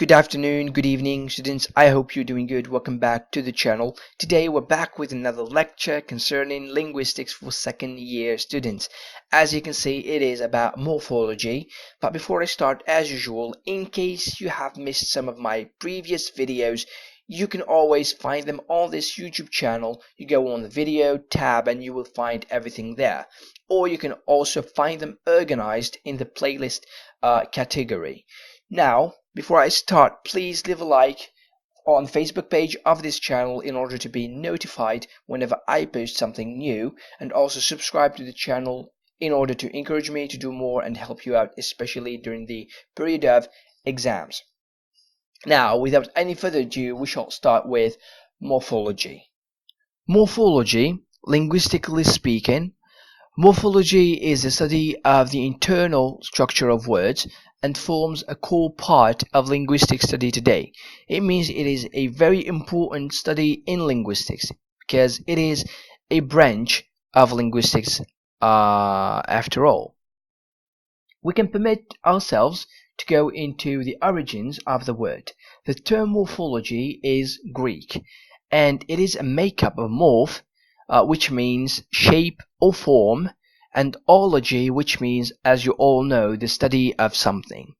Good afternoon, good evening, students. I hope you're doing good. Welcome back to the channel. Today we're back with another lecture concerning linguistics for second year students. As you can see, it is about morphology. But before I start, as usual, in case you have missed some of my previous videos, you can always find them on this YouTube channel. You go on the video tab and you will find everything there. Or you can also find them organized in the playlist category. Now, before I start, please leave a like on the Facebook page of this channel in order to be notified whenever I post something new, and also subscribe to the channel in order to encourage me to do more and help you out, especially during the period of exams. Now, without any further ado, we shall start with morphology. Morphology, linguistically speaking, morphology is the study of the internal structure of words and forms a core part of linguistic study today. It means it is a very important study in linguistics because it is a branch of linguistics after all. We can permit ourselves to go into the origins of the word. The term morphology is Greek, and it is a makeup of morph, which means shape or form, and ology, which means, as you all know, the study of something.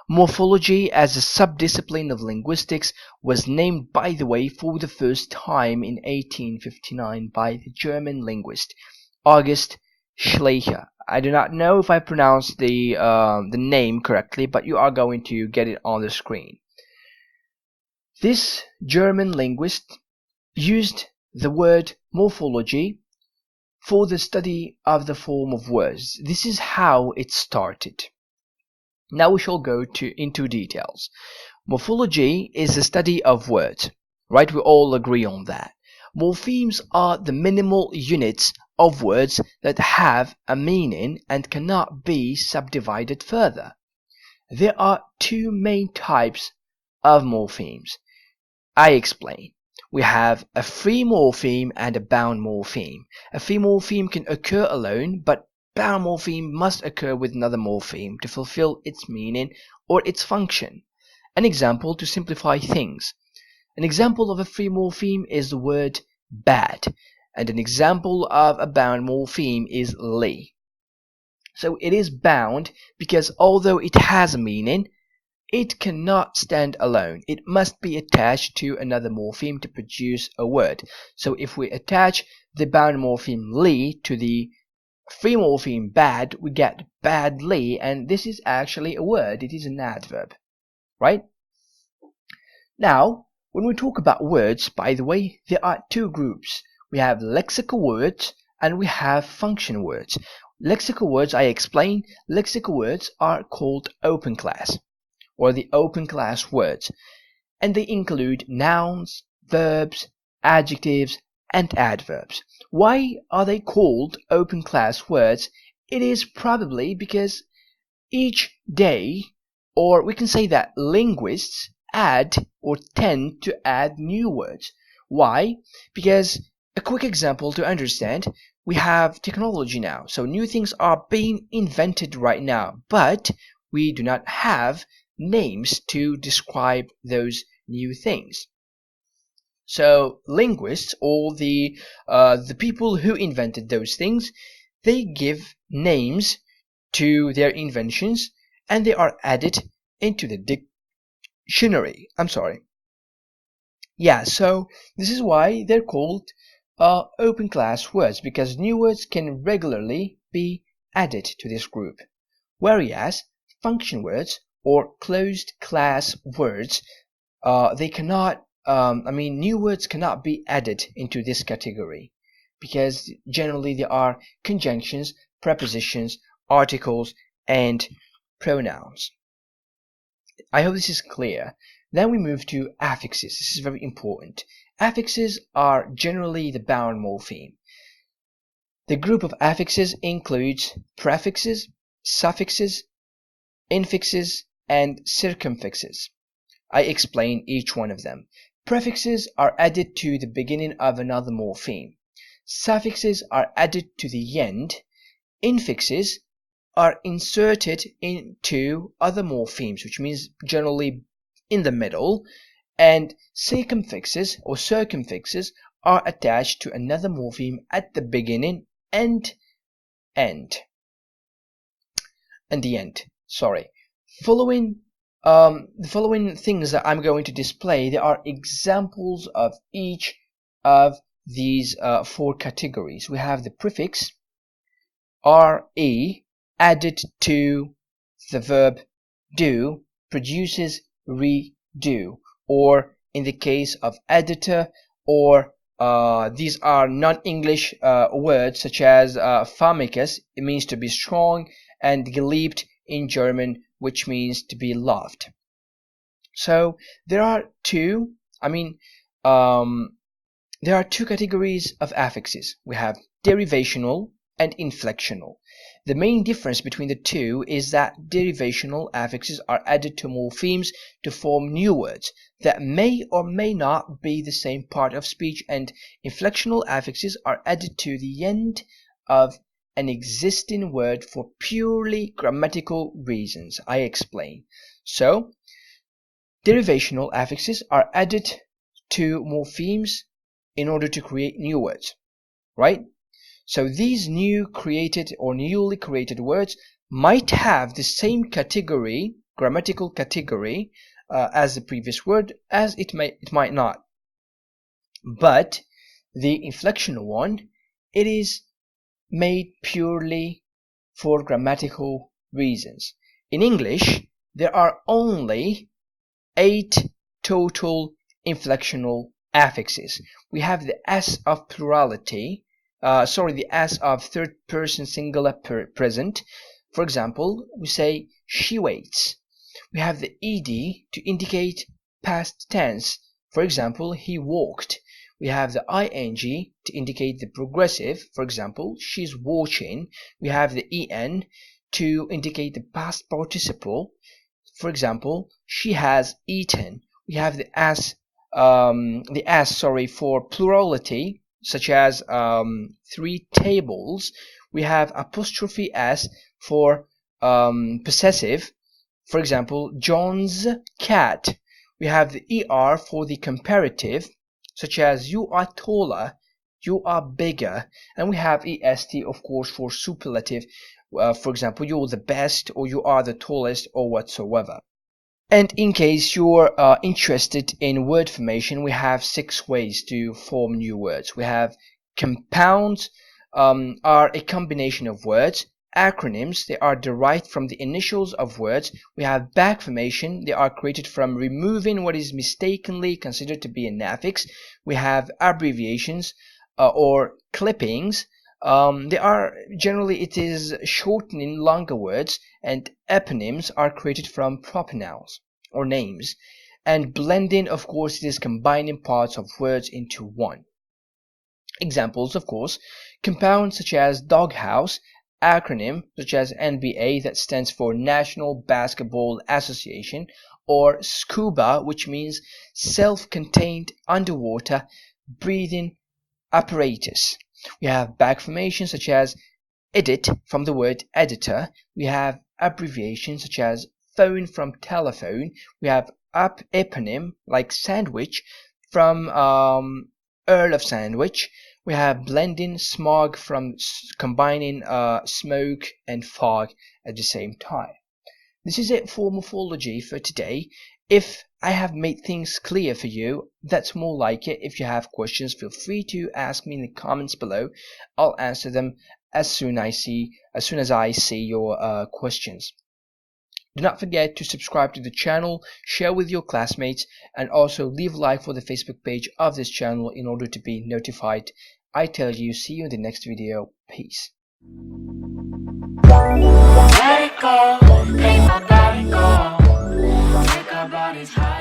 Morphology, as a subdiscipline of linguistics, was named, by the way, for the first time in 1859 by the German linguist August Schleicher. I do not know if I pronounced the name correctly, but you are going to get it on the screen. This German linguist used the word morphology for the study of the form of words. This is how it started. Now we shall go into details. Morphology is the study of words, right? We all agree on that. Morphemes are the minimal units of words that have a meaning and cannot be subdivided further. There are two main types of morphemes. I explain. We have a free morpheme and a bound morpheme. A free morpheme can occur alone, but bound morpheme must occur with another morpheme to fulfill its meaning or its function. An example to simplify things. An example of a free morpheme is the word bad, and an example of a bound morpheme is li. So it is bound because although it has a meaning, it cannot stand alone. It must be attached to another morpheme to produce a word. So if we attach the bound morpheme li to the free morpheme bad, we get badly, and this is actually a word. It is an adverb, right? Now, when we talk about words, by the way, there are two groups. We have lexical words and we have function words. Lexical words, I explain, lexical words are called open class, or the open class words, and they include nouns, verbs, adjectives, and adverbs. Why are they called open class words? It is probably because each day, or we can say that linguists add or tend to add new words. Why? Because a quick example to understand, we have technology now, so new things are being invented right now, but we do not have names to describe those new things. So linguists, or the people who invented those things, they give names to their inventions and they are added into the dictionary. So this is why they're called open class words, because new words can regularly be added to this group, whereas function words or closed class words, they cannot new words cannot be added into this category because generally there are conjunctions, prepositions, articles, and pronouns. I hope this is clear. Then we move to affixes. This is very important. Affixes are generally the bound morpheme. The group of affixes includes prefixes, suffixes, infixes, and circumfixes. I explain each one of them. Prefixes are added to the beginning of another morpheme. Suffixes are added to the end. Infixes are inserted into other morphemes, which means generally in the middle, and circumfixes or circumfixes are attached to another morpheme at the beginning and end. And the end. Sorry. Following the following things that I'm going to display, there are examples of each of these four categories. We have the prefix re added to the verb do produces redo, or in the case of editor, or these are non-English words such as pharmacus, it means to be strong, and geliebt in German, which means to be loved. So there are two, there are two categories of affixes. We have derivational and inflectional. The main difference between the two is that derivational affixes are added to morphemes to form new words that may or may not be the same part of speech, and inflectional affixes are added to the end of an existing word for purely grammatical reasons. I explain. So, derivational affixes are added to morphemes in order to create new words, right? So these new created or newly created words might have the same category, grammatical category, as the previous word, as it might not. But the inflectional one, it is made purely for grammatical reasons. In English, there are only 8 total inflectional affixes. We have the S of plurality, the S of third person singular present. For example, we say she waits. We have the ed to indicate past tense. For example, he walked. We have the ing to indicate the progressive. For example, she's watching. We have the en to indicate the past participle. For example, she has eaten. We have the s for plurality, such as 3 tables. We have apostrophe s for possessive. For example, John's cat. We have the er for the comparative, such as you are taller, you are bigger. And we have est, of course, for superlative. For example, you're the best, or you are the tallest, or whatsoever. And in case you're interested in word formation, we have 6 ways to form new words. We have compounds, are a combination of words. Acronyms, they are derived from the initials of words. We have back formation, they are created from removing what is mistakenly considered to be an affix. We have abbreviations or clippings. They are generally, it is shortening longer words, and eponyms are created from proper nouns or names. And blending, of course, it is combining parts of words into one. Examples, of course, compounds such as doghouse, acronym such as NBA, that stands for National Basketball Association, or scuba, which means self-contained underwater breathing apparatus. We have back formation such as edit from the word editor. We have abbreviations such as phone from telephone. We have eponym like sandwich from Earl of Sandwich. We have blending, smog from combining smoke and fog at the same time. This is it for morphology for today. If I have made things clear for you, that's more like it. If you have questions, feel free to ask me in the comments below. I'll answer them as soon as I see your questions. Do not forget to subscribe to the channel, share with your classmates, and also leave a like for the Facebook page of this channel in order to be notified. I tell you, see you in the next video. Peace. Let it go, make my body go, make our bodies high.